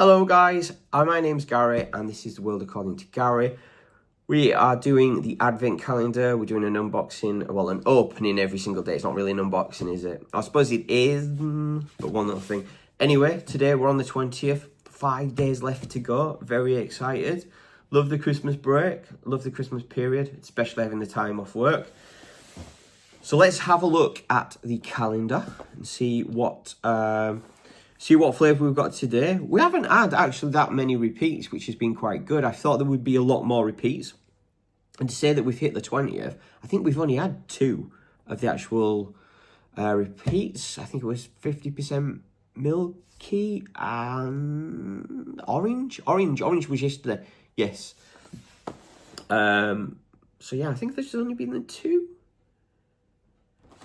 Hello guys, my name's Gary and this is The World According to Gary. We are doing the Advent calendar. We're doing an unboxing, well an opening every single day. It's not really an unboxing, is it? I suppose it is, but one little thing. Anyway, today we're on the 20th, 5 days left to go. Very excited. Love the Christmas break, love the Christmas period, especially having the time off work. So let's have a look at the calendar and see what flavour we've got today. We haven't had actually that many repeats, which has been quite good. I thought there would be a lot more repeats. And to say that we've hit the 20th, I think we've only had 2 of the actual repeats. I think it was 50% milky and orange. Orange was yesterday. Yes. So yeah, I think there's only been the 2.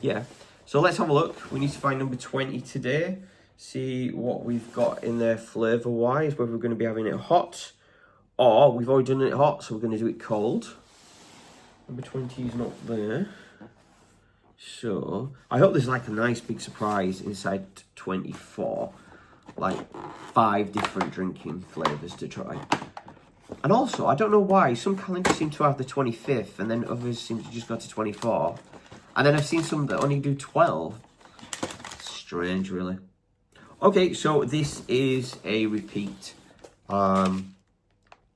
Yeah. So let's have a look. We need to find number 20 today. See what we've got in there flavour-wise, whether we're going to be having it hot, or we've already done it hot, so we're going to do it cold. Number 20 is not there. So, I hope there's like a nice big surprise inside 24. Like 5 different drinking flavours to try. And also, I don't know why, some calendars seem to have the 25th, and then others seem to just go to 24. And then I've seen some that only do 12. Strange, really. Okay, so this is a repeat.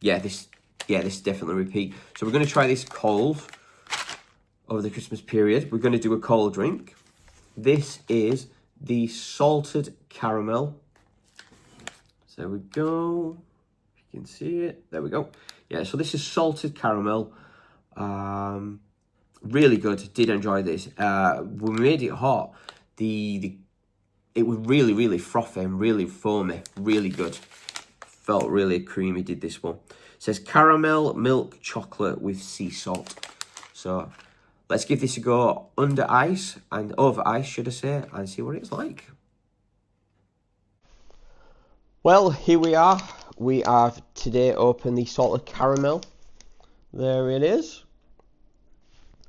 This is definitely a repeat. So we're going to try this cold over the Christmas period. We're going to do a cold drink. This is the salted caramel. So there we go. If you can see it, there we go. Yeah, so this is salted caramel. Really good. Did enjoy this. When we made it hot, it was really, really frothy and really foamy. Really good. Felt really creamy, did this one. It says caramel milk chocolate with sea salt. So let's give this a go under ice, and over ice, should I say, and see what it's like. Well, here we are. We have today opened the salted caramel. There it is.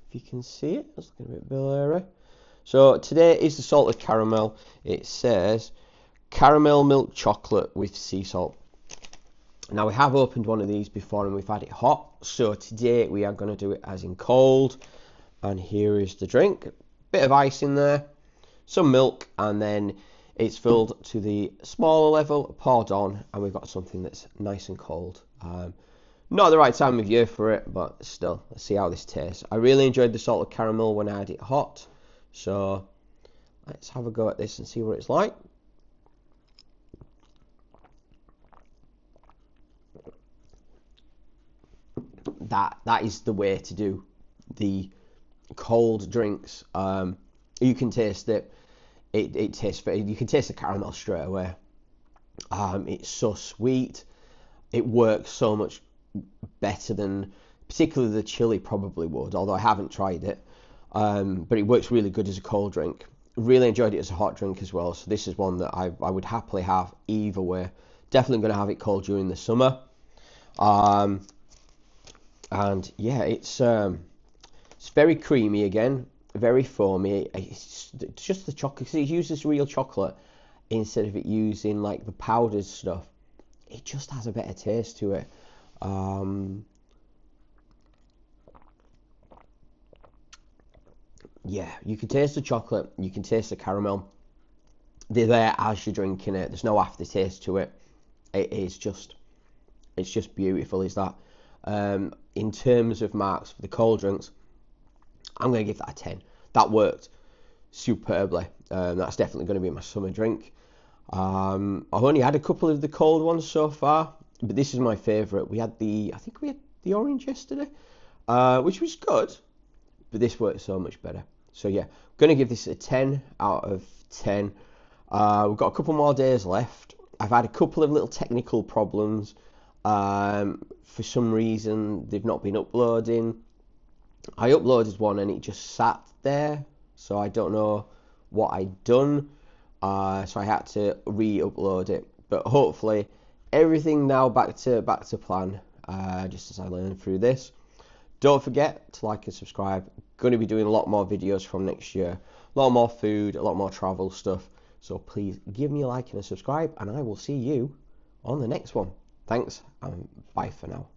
If you can see it, it's looking a bit blurry. So today is the salted caramel. It says caramel milk chocolate with sea salt. Now we have opened one of these before and we've had it hot. So today we are going to do it as in cold. And here is the drink. Bit of ice in there, some milk, and then it's filled to the smaller level, poured on, and we've got something that's nice and cold. Not the right time of year for it, but still, let's see how this tastes. I really enjoyed the salted caramel when I had it hot. So let's have a go at this and see what it's like. That is the way to do the cold drinks. You can taste it. It tastes. You can taste the caramel straight away. It's so sweet. It works so much better than particularly the chili probably would. Although I haven't tried it. But it works really good as a cold drink. Really enjoyed it as a hot drink as well. So this is one that I would happily have either way. Definitely going to have it cold during the summer. And yeah, it's very creamy again, very foamy. It's just the chocolate, because it uses real chocolate instead of it using like the powdered stuff. It just has a better taste to it. Yeah, you can taste the chocolate, you can taste the caramel. They're there as you're drinking it. There's no aftertaste to it. It's just beautiful, is that. In terms of marks for the cold drinks, I'm going to give that a 10. That worked superbly. That's definitely going to be my summer drink. I've only had a couple of the cold ones so far, but this is my favourite. I think we had the orange yesterday, which was good, but this works so much better. So yeah, I'm going to give this a 10 out of 10. We've got a couple more days left. I've had a couple of little technical problems. For some reason, they've not been uploading. I uploaded one and it just sat there, so I don't know what I'd done. So I had to re-upload it. But hopefully, everything now back to plan. Just as I learn through this. Don't forget to like and subscribe. Going to be doing a lot more videos from next year. A lot more food, a lot more travel stuff. So please give me a like and a subscribe, and I will see you on the next one. Thanks, and bye for now.